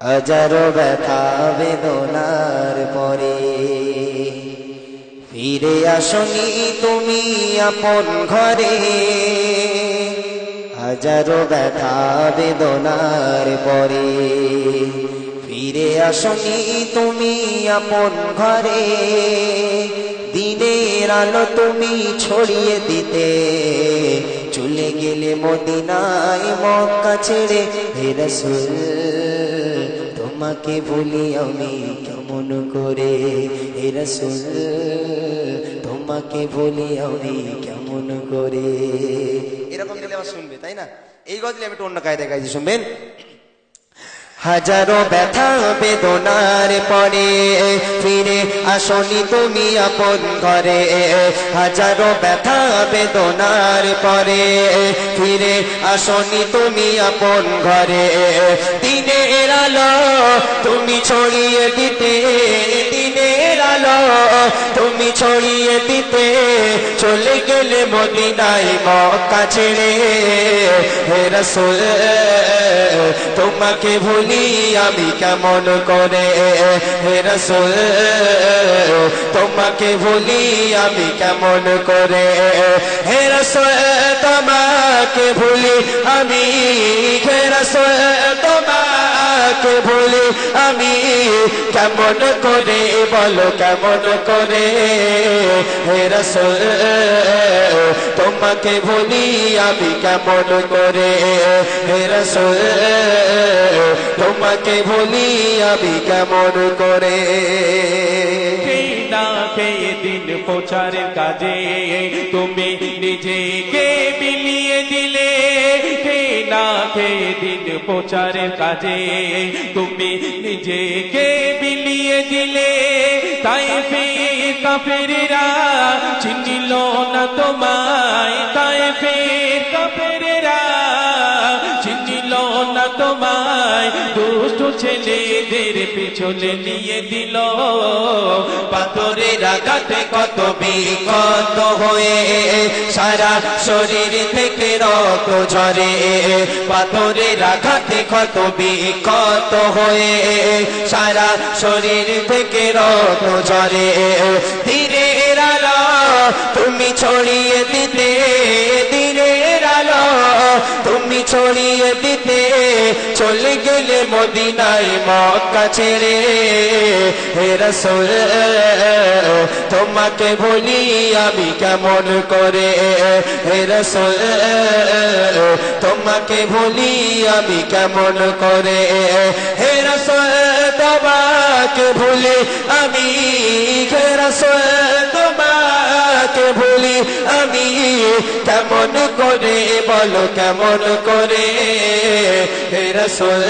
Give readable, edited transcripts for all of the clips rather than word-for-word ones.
হাজারো ব্যথা বেদনার পরে ফিরে আসনি তুমি আপন ঘরে। হাজারো ব্যথা বেদনার পরে ফিরে আসনি তুমি আপন ঘরে। দিনের আলো তুমি ছড়িয়ে দিতে চলে গেলে মদিনায় মক্কা ছেড়ে। হে রাসূল তোমাকে ভুলি আমি কেমন করে। হে রাসূল তোমাকে ভুলি আমি কেমন করে। এরকম গেলে আবার শুনবে তাই না? এই গজলে আমি একটু অন্য কায়দায় গাইছি, শুনবেন। হাজারো ব্যথা বেদনার পরে ফিরে আসনি তুমি আপন ঘরে। হাজারো ব্যথা বেদনার পরে ফিরে আসনি তুমি আপন ঘরে। দিনের আলো তুমি ছড়িয়ে দিতে, দিনের আলো তুমি ছড়িয়ে দিতে চলে গেলে মদিনায় মক্কা ছেড়ে। হে রাসূল তোমাকে ভুলি আমি কেমন করে। হে রাসূল তোমাকে ভুলি আমি কেমন করে। হে রাসূল তোমাকে ভুলি আমি, হে রাসূল তোমাকে ভুলি আমি কেমন করে, বলো কেমন করে। হে রাসূল তোমাকে ভুলি আমি কেমন করে। হে রাসূল তোমাকে ভুলি আমি কেমন করে। না খেয়ে দিন প্রচারের কাজে তুমি নিজেকে বিলিয়ে দিলে। না খেয়ে দিন প্রচারের কাজে তুমি নিজেকে বিলিয়ে দিলে। তায়েফের কাফেরেরা চিনিল না তোমায়, তায়েফের কাফেরেরা চিনিল না তোমায়। দুষ্ট ছেলেদের পিছনে নিয়ে দিল পাথরের আঘাতে কত বিক্ষত হয়ে সারা শরীর থেকে রক্ত ঝরে। পাথরের আঘাতে কত বিক্ষত হয়ে সারা শরীর থেকে রক্ত ঝরে। দিনের আলো তুমি ছড়িয়ে দিতে, দিনের আলো তুমি ছড়িয়ে দিতে চলে গেলে মদিনায় মক্কা ছেড়ে। হে রাসূল তোমাকে ভুলি আমি কেমন করে। হে রাসূল তোমাকে ভুলি আমি কেমন করে। হে রাসূল তোমাকে ভুলি আমি, হে রাসূল তোমাকে ভুলি আমি কেমন করে, বলো কেমন করে। হে রাসূল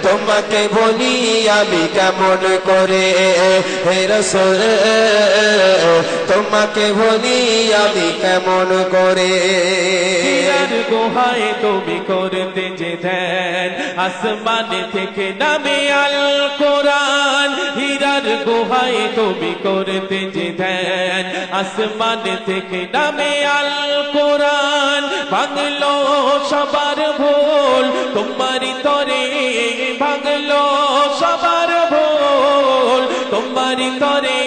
তোমাকে ভুলি আমি কেমন করে। হে রাসূল তোমাকে ভুলি আমি কেমন করে। হীরার গুহায় তুমি করতে যে ধ্যান আসমান থেকে নামে আল কোরআন। হীরার গুহায় তুমি করতে যে ধ্যান আসমান থেকে নামে আল কোরআন। ভাঙলো সবার ভুল তোমারি তরে, ভাঙলো সবার ভুল তোমারি তরে।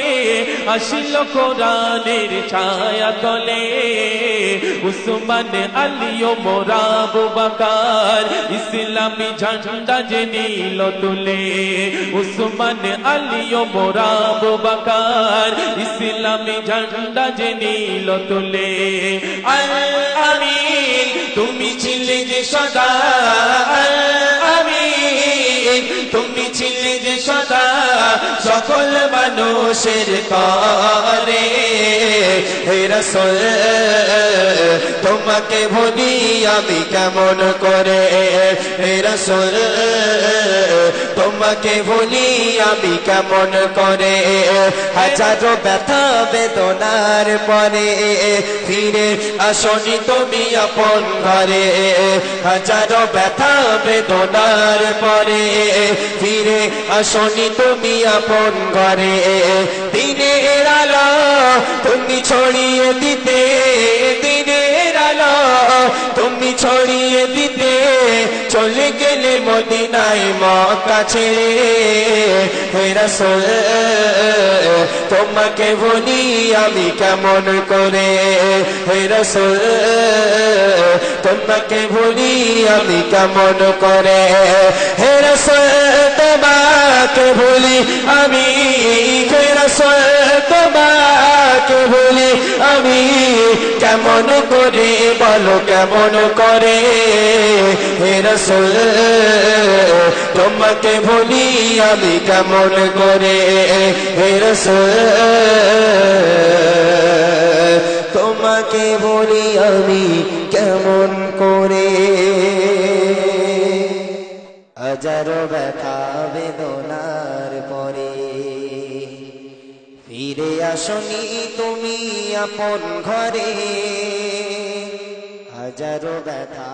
আসিল কোরআনের ছায়া তলে উসমান আলী ওমর আবু বকর ইসলামী ঝান্ডা যে নীল তুলে। উসমান আলী ওমর আবু বকর ইসলামী ঝান্ডা যে নীল তুলে। আল আমিন তুমি ছিলে যে সদা, আল আমিন তুমি ছিলে যে সদা সকল মানুষের করে। হে রাসূল তোমাকে ভুলি আমি কেমন করে। হে রাসূল তোমাকে ভুলি আমি কেমন করে। হাজারো ব্যথা বেদনার পরে ফিরে আসনি তুমি আপন ঘরে। হাজারো ব্যথা বেদনার পরে ফিরে আসনি তুমি আপন ঘরে। দিনের আলো তুমি ছড়িয়ে দিতে, দিনের আলো তুমি ছড়িয়ে দিতে চলে গেলে মদিনায় মক্কা ছেড়ে হে রাসূল তোমাকে ভুলি আমি কেমন করে হে রাসূল তোমাকে ভুলি আমি কেমন করে হে রাসূল তোমাকে ভুলি আমি হে রাসূল তোমাকে ভুলি আমি কেমন করে বলো কেমন করে হে রাসূল তোমাকে ভুলি আমি কেমন করে হে রাসূল তোমাকে বলি আমি কেমন করে হাজারো ব্যথা বেদনার পরে ফিরে আসনি তুমি আপন ঘরে হাজারো ব্যথা